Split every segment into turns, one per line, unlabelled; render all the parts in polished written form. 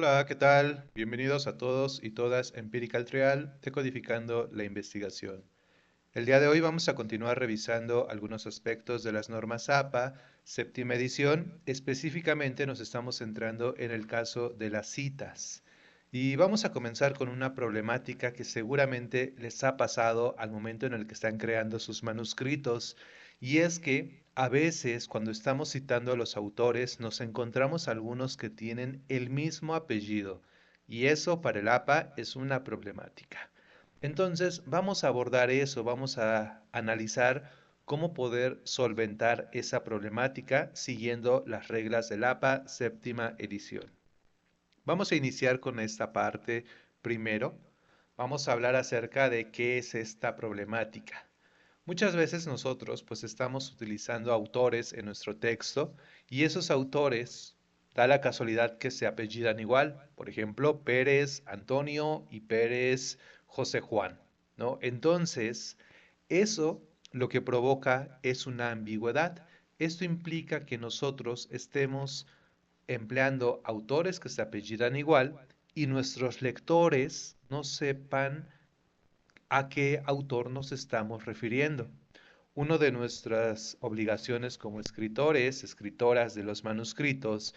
Hola, ¿qué tal? Bienvenidos a todos y todas a Empirical Trial, decodificando la investigación. El día de hoy vamos a continuar revisando algunos aspectos de las normas APA, séptima edición. Específicamente nos estamos centrando en el caso de las citas. Y vamos a comenzar con una problemática que seguramente les ha pasado al momento en el que están creando sus manuscritos, y es que a veces cuando estamos citando a los autores nos encontramos algunos que tienen el mismo apellido, y eso para el APA es una problemática. Entonces, vamos a abordar eso, vamos a analizar cómo poder solventar esa problemática siguiendo las reglas del APA séptima edición. Vamos a iniciar con esta parte primero. Vamos a hablar acerca de qué es esta problemática. Muchas veces nosotros pues estamos utilizando autores en nuestro texto y esos autores da la casualidad que se apellidan igual. Por ejemplo, Pérez Antonio y Pérez José Juan, ¿no? Entonces, eso lo que provoca es una ambigüedad. Esto implica que nosotros estemos empleando autores que se apellidan igual y nuestros lectores no sepan a qué autor nos estamos refiriendo. Una de nuestras obligaciones como escritores, escritoras de los manuscritos,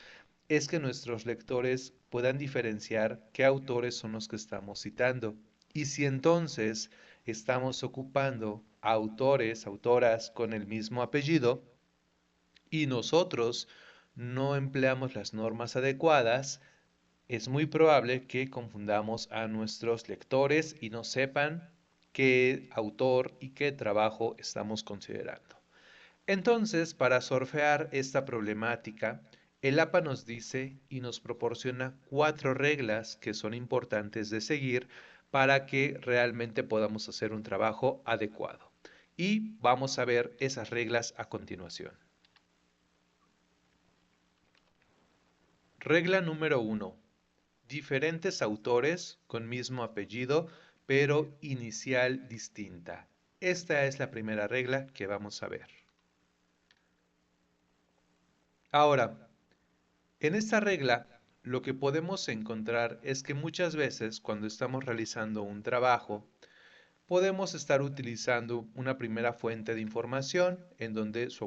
es que nuestros lectores puedan diferenciar qué autores son los que estamos citando. Y si entonces estamos ocupando autores, autoras con el mismo apellido, y nosotros no empleamos las normas adecuadas, es muy probable que confundamos a nuestros lectores y no sepan qué autor y qué trabajo estamos considerando. Entonces, para sorfear esta problemática, el APA nos dice y nos proporciona 4 reglas que son importantes de seguir para que realmente podamos hacer un trabajo adecuado. Y vamos a ver esas reglas a continuación. Regla número 1. Diferentes autores con mismo apellido, pero inicial distinta. Esta es la primera regla que vamos a ver. Ahora, en esta regla, lo que podemos encontrar es que muchas veces cuando estamos realizando un trabajo, podemos estar utilizando una primera fuente de información en donde su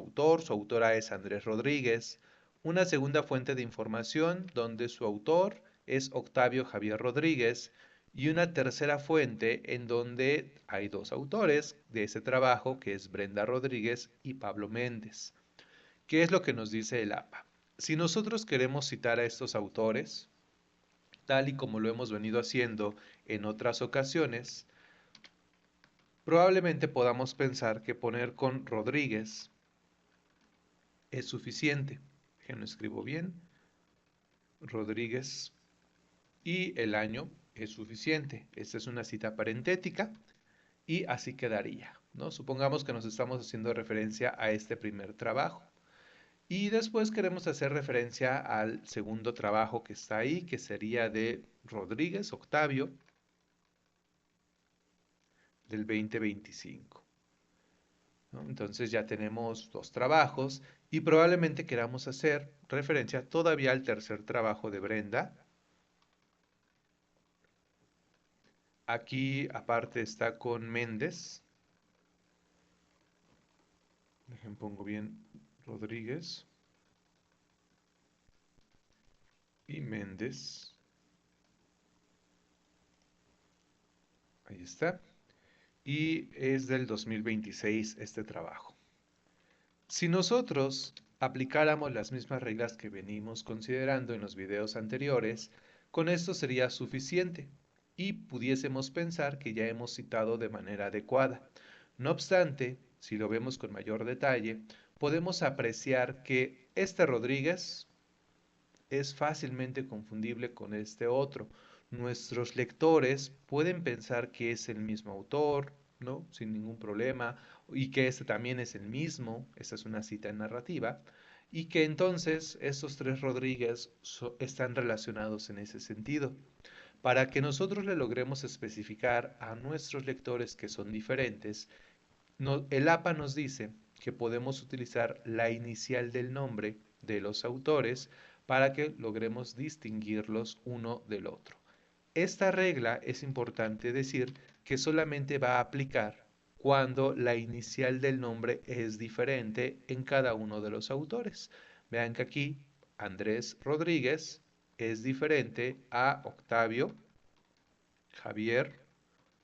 autora es Andrés Rodríguez, una segunda fuente de información donde su autor es Octavio Javier Rodríguez y una tercera fuente en donde hay dos autores de ese trabajo que es Brenda Rodríguez y Pablo Méndez. ¿Qué es lo que nos dice el APA? Si nosotros queremos citar a estos autores, tal y como lo hemos venido haciendo en otras ocasiones, probablemente podamos pensar que poner con Rodríguez es suficiente. Déjenlo escribo bien. Rodríguez y el año es suficiente. Esta es una cita parentética y así quedaría, ¿no? Supongamos que nos estamos haciendo referencia a este primer trabajo. Y después queremos hacer referencia al segundo trabajo que está ahí, que sería de Rodríguez Octavio del 2025. ¿No? Entonces ya tenemos dos trabajos y probablemente queramos hacer referencia todavía al tercer trabajo de Brenda. Aquí aparte está con Méndez. Dejen pongo bien Rodríguez y Méndez. Ahí está. Y es del 2026 este trabajo. Si nosotros aplicáramos las mismas reglas que venimos considerando en los videos anteriores, con esto sería suficiente y pudiésemos pensar que ya hemos citado de manera adecuada. No obstante, si lo vemos con mayor detalle, podemos apreciar que este Rodríguez es fácilmente confundible con este otro. Nuestros lectores pueden pensar que es el mismo autor, ¿no? Sin ningún problema, y que este también es el mismo, esta es una cita en narrativa, y que entonces estos tres Rodríguez están relacionados en ese sentido. Para que nosotros le logremos especificar a nuestros lectores que son diferentes, el APA nos dice que podemos utilizar la inicial del nombre de los autores para que logremos distinguirlos uno del otro. Esta regla es importante decir que solamente va a aplicar cuando la inicial del nombre es diferente en cada uno de los autores. Vean que aquí Andrés Rodríguez es diferente a Octavio Javier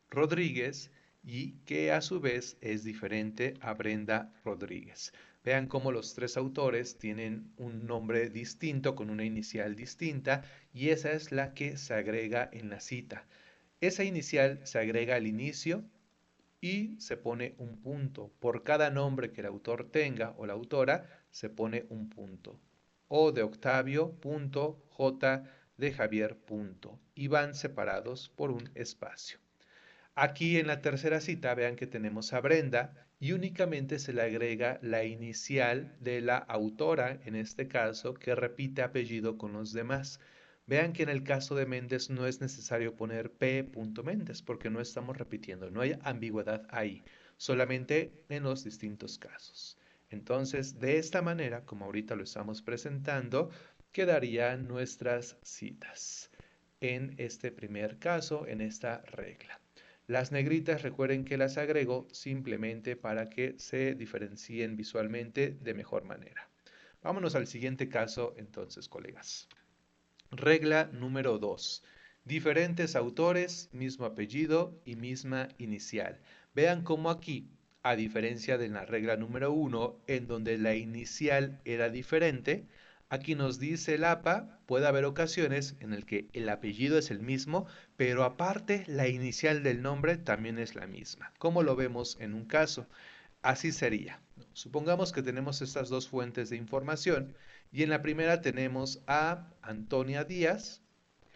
Rodríguez y que a su vez es diferente a Brenda Rodríguez. Vean cómo los tres autores tienen un nombre distinto con una inicial distinta y esa es la que se agrega en la cita. Esa inicial se agrega al inicio y se pone un punto. Por cada nombre que el autor tenga o la autora se pone un punto. O de Octavio, punto, J de Javier, punto. Y van separados por un espacio. Aquí en la tercera cita vean que tenemos a Brenda y únicamente se le agrega la inicial de la autora, en este caso, que repite apellido con los demás. Vean que en el caso de Méndez no es necesario poner P. Méndez porque no estamos repitiendo, no hay ambigüedad ahí, solamente en los distintos casos. Entonces, de esta manera, como ahorita lo estamos presentando, quedarían nuestras citas en este primer caso, en esta regla. Las negritas recuerden que las agrego simplemente para que se diferencien visualmente de mejor manera. Vámonos al siguiente caso entonces, colegas. Regla número 2. Diferentes autores, mismo apellido y misma inicial. Vean cómo aquí, a diferencia de la regla número 1, en donde la inicial era diferente, aquí nos dice el APA, puede haber ocasiones en el que el apellido es el mismo, pero aparte la inicial del nombre también es la misma. ¿Cómo lo vemos en un caso? Así sería. Supongamos que tenemos estas dos fuentes de información y en la primera tenemos a Antonia Díaz,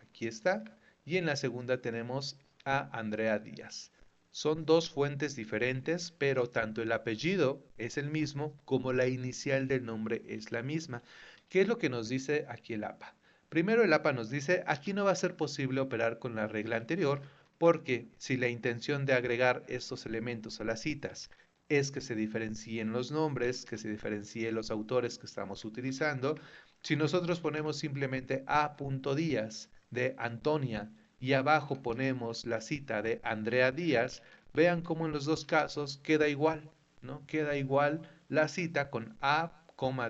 aquí está, y en la segunda tenemos a Andrea Díaz. Son dos fuentes diferentes, pero tanto el apellido es el mismo como la inicial del nombre es la misma. ¿Qué es lo que nos dice aquí el APA? Primero el APA nos dice, aquí no va a ser posible operar con la regla anterior, porque si la intención de agregar estos elementos a las citas es que se diferencien los nombres, que se diferencien los autores que estamos utilizando. Si nosotros ponemos simplemente A. Díaz de Antonia y abajo ponemos la cita de Andrea Díaz, vean cómo en los dos casos queda igual, ¿no? Queda igual la cita con A,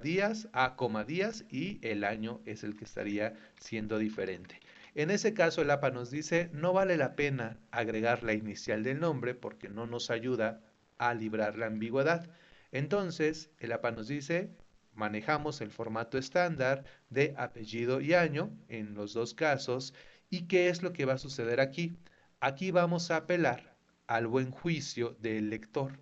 Díaz, A, Díaz y el año es el que estaría siendo diferente. En ese caso el APA nos dice no vale la pena agregar la inicial del nombre porque no nos ayuda a librar la ambigüedad. Entonces, el APA nos dice, manejamos el formato estándar de apellido y año en los dos casos. ¿Y qué es lo que va a suceder aquí? Aquí vamos a apelar al buen juicio del lector.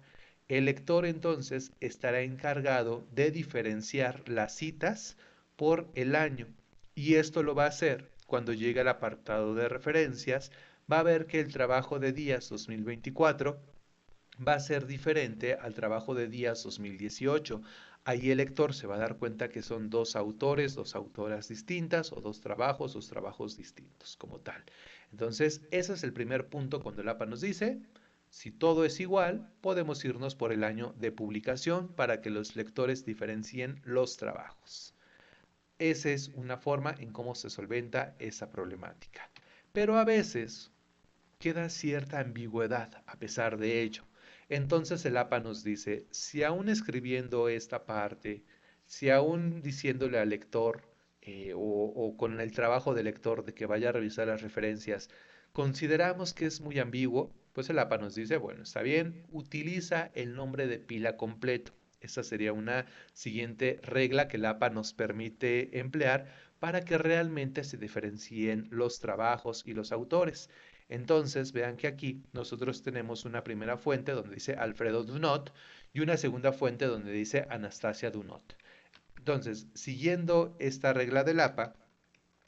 El lector entonces estará encargado de diferenciar las citas por el año. Y esto lo va a hacer cuando llegue al apartado de referencias. Va a ver que el trabajo de Díaz 2024 va a ser diferente al trabajo de Díaz 2018. Ahí el lector se va a dar cuenta que son dos autores, dos autoras distintas o dos trabajos distintos como tal. Entonces, ese es el primer punto cuando el APA nos dice, si todo es igual, podemos irnos por el año de publicación para que los lectores diferencien los trabajos. Esa es una forma en cómo se solventa esa problemática. Pero a veces queda cierta ambigüedad a pesar de ello. Entonces el APA nos dice, si aún escribiendo esta parte, si aún diciéndole al lector o con el trabajo del lector de que vaya a revisar las referencias, consideramos que es muy ambiguo, pues el APA nos dice, bueno, está bien, utiliza el nombre de pila completo. Esta sería una siguiente regla que el APA nos permite emplear para que realmente se diferencien los trabajos y los autores. Entonces, vean que aquí nosotros tenemos una primera fuente donde dice Alfredo Dunot y una segunda fuente donde dice Anastasia Dunot. Entonces, siguiendo esta regla del APA,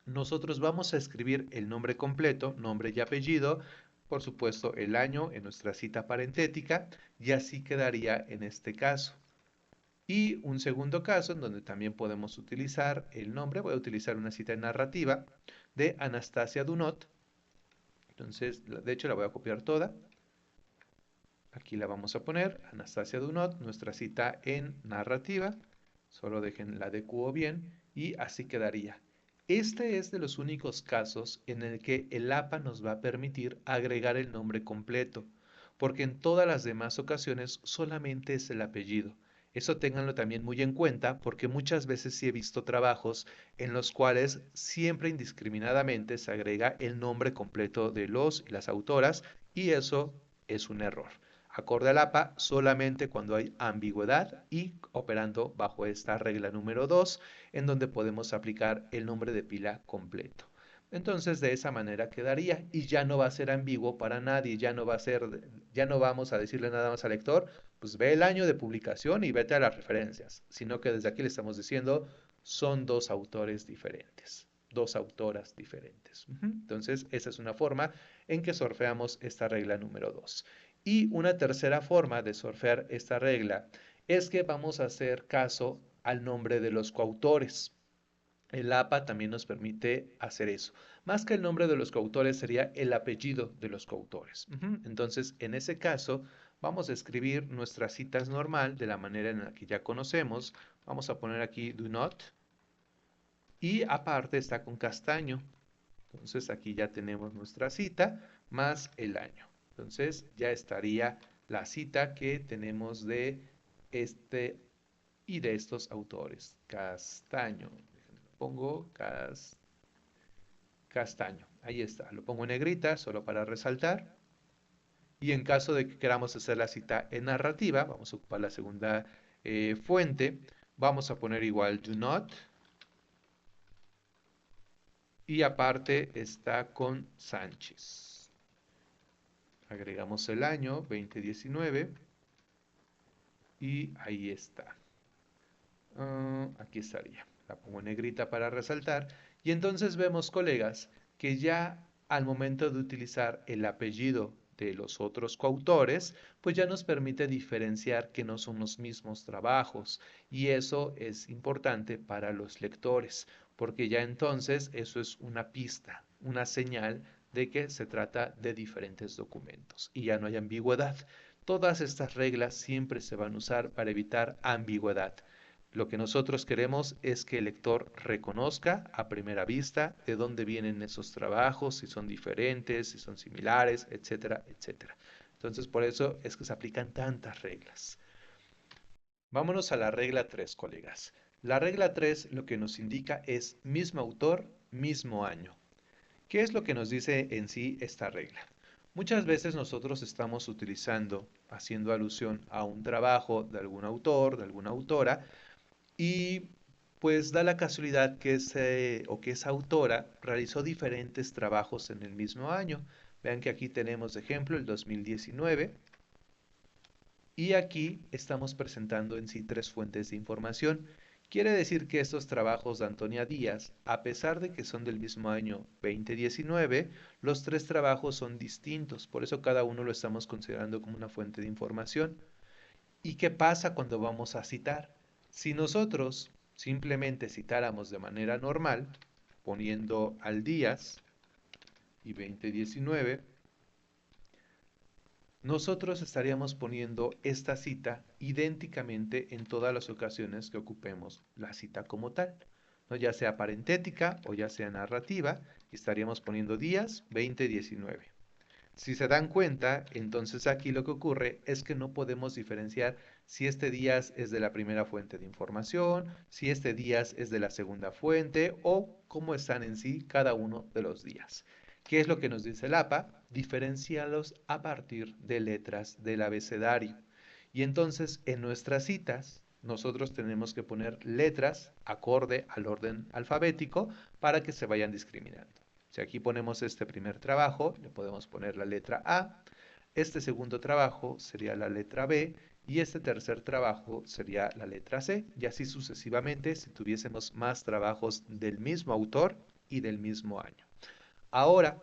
nosotros vamos a escribir el nombre completo, nombre y apellido, por supuesto el año en nuestra cita parentética y así quedaría en este caso. Y un segundo caso en donde también podemos utilizar el nombre, voy a utilizar una cita narrativa de Anastasia Dunot. Entonces, de hecho la voy a copiar toda. Aquí la vamos a poner, Anastasia Dunot, nuestra cita en narrativa. Solo dejen la DQO bien. y así quedaría. Este es de los únicos casos en el que el APA nos va a permitir agregar el nombre completo, porque en todas las demás ocasiones solamente es el apellido. Eso ténganlo también muy en cuenta porque muchas veces sí he visto trabajos en los cuales siempre indiscriminadamente se agrega el nombre completo de los y las autoras y eso es un error. Acorde al APA solamente cuando hay ambigüedad y operando bajo esta regla número 2 en donde podemos aplicar el nombre de pila completo. Entonces de esa manera quedaría y ya no va a ser ambiguo para nadie, ya no vamos a decirle nada más al lector, pues ve el año de publicación y vete a las referencias, sino que desde aquí le estamos diciendo son dos autores diferentes, dos autoras diferentes. Entonces esa es una forma en que surfeamos esta regla número 2. Y una tercera forma de surfear esta regla es que vamos a hacer caso al nombre de los coautores. El APA también nos permite hacer eso. Más que el nombre de los coautores sería el apellido de los coautores. Entonces, en ese caso, vamos a escribir nuestras citas normal de la manera en la que ya conocemos. Vamos a poner aquí do not y aparte está con castaño. Entonces, aquí ya tenemos nuestra cita más el año. Entonces, ya estaría la cita que tenemos de este y de estos autores. Castaño. Pongo castaño. Ahí está. Lo pongo en negrita solo para resaltar. Y en caso de que queramos hacer la cita en narrativa, vamos a ocupar la segunda fuente. Vamos a poner igual do not. Y aparte está con Sánchez. Agregamos el año 2019. Y ahí está. Aquí estaría. La pongo en negrita para resaltar. Y entonces vemos, colegas, que ya al momento de utilizar el apellido de los otros coautores, pues ya nos permite diferenciar que no son los mismos trabajos. Y eso es importante para los lectores, porque ya entonces eso es una pista, una señal de que se trata de diferentes documentos y ya no hay ambigüedad. Todas estas reglas siempre se van a usar para evitar ambigüedad. Lo que nosotros queremos es que el lector reconozca a primera vista de dónde vienen esos trabajos, si son diferentes, si son similares, etcétera, etcétera. Entonces, por eso es que se aplican tantas reglas. Vámonos a la regla 3, colegas. La regla 3 lo que nos indica es mismo autor, mismo año. ¿Qué es lo que nos dice en sí esta regla? Muchas veces nosotros estamos utilizando, haciendo alusión a un trabajo de algún autor, de alguna autora, y pues da la casualidad que que esa autora realizó diferentes trabajos en el mismo año. Vean que aquí tenemos de ejemplo el 2019 y aquí estamos presentando en sí tres fuentes de información. Quiere decir que estos trabajos de Antonia Díaz, a pesar de que son del mismo año 2019, los tres trabajos son distintos, por eso cada uno lo estamos considerando como una fuente de información. ¿Y qué pasa cuando vamos a citar? Si nosotros simplemente citáramos de manera normal, poniendo al Díaz y 2019, nosotros estaríamos poniendo esta cita idénticamente en todas las ocasiones que ocupemos la cita como tal, ¿no? Ya sea parentética o ya sea narrativa, estaríamos poniendo Díaz 2019. Si se dan cuenta, entonces aquí lo que ocurre es que no podemos diferenciar si este Díaz es de la primera fuente de información, si este Díaz es de la segunda fuente o cómo están en sí cada uno de los días. ¿Qué es lo que nos dice el APA? Diferenciarlos a partir de letras del abecedario. Y entonces en nuestras citas nosotros tenemos que poner letras acorde al orden alfabético para que se vayan discriminando. Si aquí ponemos este primer trabajo, le podemos poner la letra A, este segundo trabajo sería la letra B y este tercer trabajo sería la letra C, y así sucesivamente si tuviésemos más trabajos del mismo autor y del mismo año. Ahora,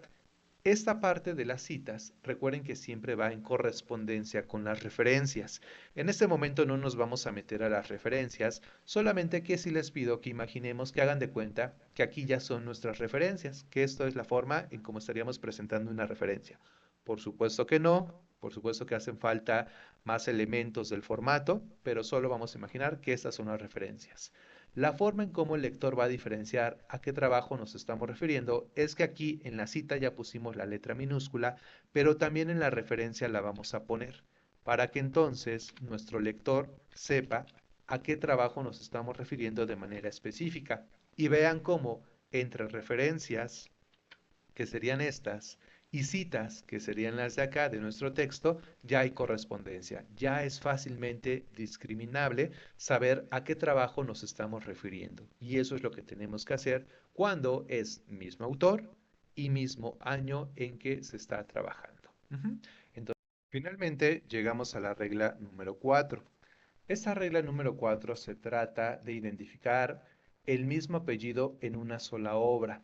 esta parte de las citas, recuerden que siempre va en correspondencia con las referencias. En este momento no nos vamos a meter a las referencias, solamente que si les pido que imaginemos que hagan de cuenta que aquí ya son nuestras referencias, que esto es la forma en cómo estaríamos presentando una referencia. Por supuesto que no, por supuesto que hacen falta más elementos del formato, pero solo vamos a imaginar que estas son las referencias. La forma en cómo el lector va a diferenciar a qué trabajo nos estamos refiriendo es que aquí en la cita ya pusimos la letra minúscula, pero también en la referencia la vamos a poner, para que entonces nuestro lector sepa a qué trabajo nos estamos refiriendo de manera específica. Y vean cómo entre referencias, que serían estas, y citas, que serían las de acá de nuestro texto, ya hay correspondencia. Ya es fácilmente discriminable saber a qué trabajo nos estamos refiriendo. Y eso es lo que tenemos que hacer cuando es mismo autor y mismo año en que se está trabajando. Entonces, finalmente llegamos a la regla número 4. Esta regla número 4 se trata de identificar el mismo apellido en una sola obra.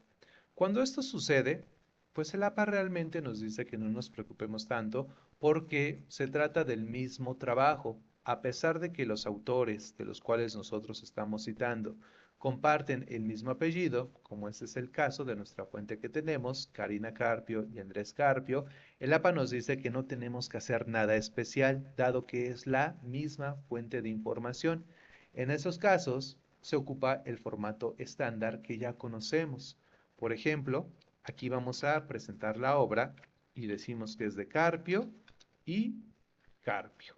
Cuando esto sucede, pues el APA realmente nos dice que no nos preocupemos tanto porque se trata del mismo trabajo, a pesar de que los autores de los cuales nosotros estamos citando comparten el mismo apellido, como ese es el caso de nuestra fuente que tenemos, Karina Carpio y Andrés Carpio, el APA nos dice que no tenemos que hacer nada especial, dado que es la misma fuente de información. En esos casos, se ocupa el formato estándar que ya conocemos. Por ejemplo, aquí vamos a presentar la obra y decimos que es de Carpio y Carpio,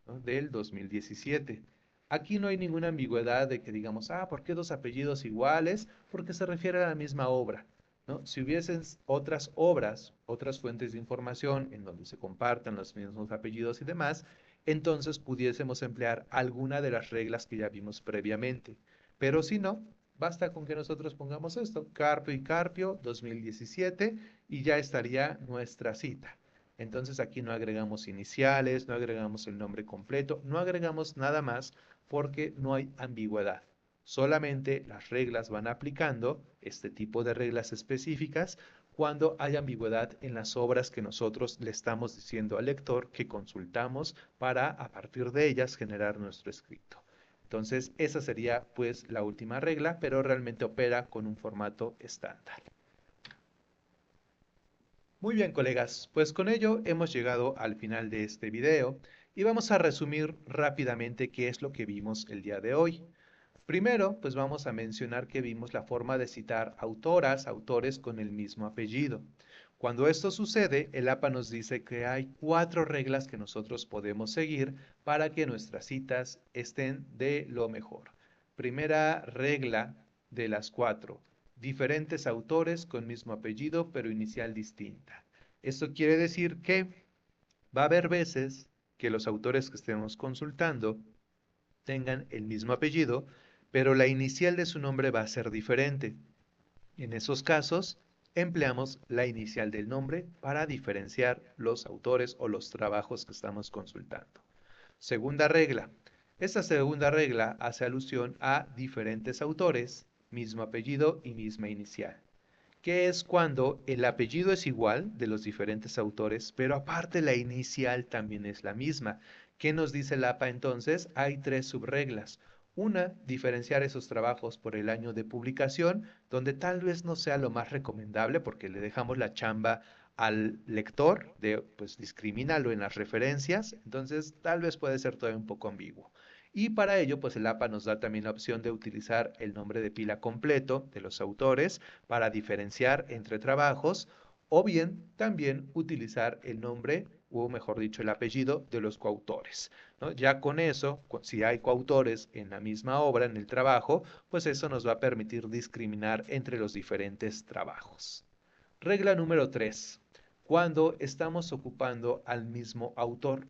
¿no? Del 2017. Aquí no hay ninguna ambigüedad de que digamos, ¿por qué dos apellidos iguales? Porque se refiere a la misma obra, ¿no? Si hubiesen otras obras, otras fuentes de información en donde se compartan los mismos apellidos y demás, entonces pudiésemos emplear alguna de las reglas que ya vimos previamente. Pero si no, basta con que nosotros pongamos esto, Carpio y Carpio 2017, y ya estaría nuestra cita. Entonces aquí no agregamos iniciales, no agregamos el nombre completo, no agregamos nada más porque no hay ambigüedad. Solamente las reglas van aplicando, este tipo de reglas específicas, cuando hay ambigüedad en las obras que nosotros le estamos diciendo al lector que consultamos para a partir de ellas generar nuestro escrito. Entonces, esa sería pues la última regla, pero realmente opera con un formato estándar. Muy bien, colegas, pues con ello hemos llegado al final de este video y vamos a resumir rápidamente qué es lo que vimos el día de hoy. Primero, pues vamos a mencionar que vimos la forma de citar autoras, autores con el mismo apellido. Cuando esto sucede, el APA nos dice que hay 4 reglas que nosotros podemos seguir para que nuestras citas estén de lo mejor. Primera regla de las 4: diferentes autores con mismo apellido pero inicial distinta. Esto quiere decir que va a haber veces que los autores que estemos consultando tengan el mismo apellido, pero la inicial de su nombre va a ser diferente. En esos casos, empleamos la inicial del nombre para diferenciar los autores o los trabajos que estamos consultando. Segunda regla. Esta segunda regla hace alusión a diferentes autores, mismo apellido y misma inicial, que es cuando el apellido es igual de los diferentes autores, pero aparte la inicial también es la misma. ¿Qué nos dice el APA entonces? Hay 3 subreglas. Una, diferenciar esos trabajos por el año de publicación, donde tal vez no sea lo más recomendable porque le dejamos la chamba al lector de, pues, discrimínalo en las referencias, entonces tal vez puede ser todavía un poco ambiguo. Y para ello, pues el APA nos da también la opción de utilizar el nombre de pila completo de los autores para diferenciar entre trabajos, o bien también utilizar el nombre, o mejor dicho, el apellido de los coautores, ¿no? Ya con eso, si hay coautores en la misma obra, en el trabajo, pues eso nos va a permitir discriminar entre los diferentes trabajos. Regla número 3: cuando estamos ocupando al mismo autor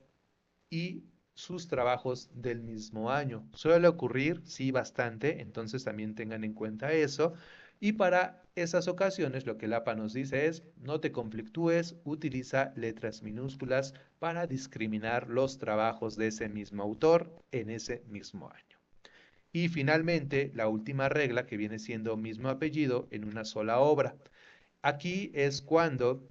y sus trabajos del mismo año. Suele ocurrir, sí, bastante, entonces también tengan en cuenta eso. Y para esas ocasiones lo que el APA nos dice es, no te conflictúes, utiliza letras minúsculas para discriminar los trabajos de ese mismo autor en ese mismo año. Y finalmente, la última regla que viene siendo mismo apellido en una sola obra. Aquí es cuando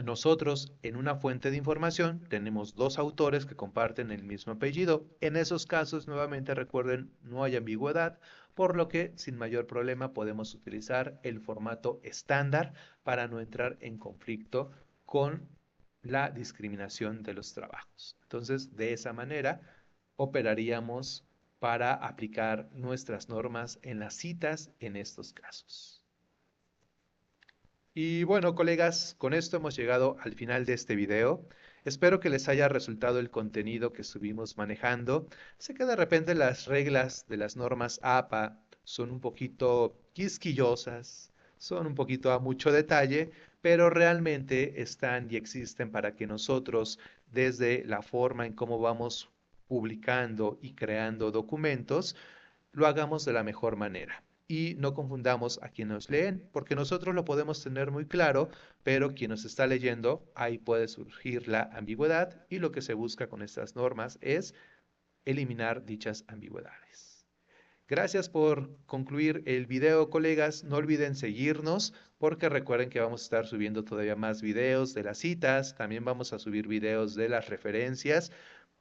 nosotros en una fuente de información tenemos 2 autores que comparten el mismo apellido. En esos casos, nuevamente recuerden, no hay ambigüedad, por lo que sin mayor problema podemos utilizar el formato estándar para no entrar en conflicto con la discriminación de los trabajos. Entonces, de esa manera operaríamos para aplicar nuestras normas en las citas en estos casos. Y bueno, colegas, con esto hemos llegado al final de este video. Espero que les haya resultado el contenido que estuvimos manejando. Sé que de repente las reglas de las normas APA son un poquito quisquillosas, son un poquito a mucho detalle, pero realmente están y existen para que nosotros, desde la forma en cómo vamos publicando y creando documentos, lo hagamos de la mejor manera. Y no confundamos a quien nos leen, porque nosotros lo podemos tener muy claro, pero quien nos está leyendo, ahí puede surgir la ambigüedad y lo que se busca con estas normas es eliminar dichas ambigüedades. Gracias por concluir el video, colegas. No olviden seguirnos porque recuerden que vamos a estar subiendo todavía más videos de las citas, también vamos a subir videos de las referencias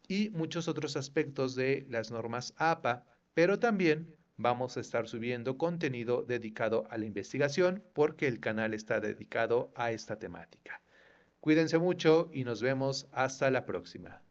y muchos otros aspectos de las normas APA, pero también vamos a estar subiendo contenido dedicado a la investigación porque el canal está dedicado a esta temática. Cuídense mucho y nos vemos hasta la próxima.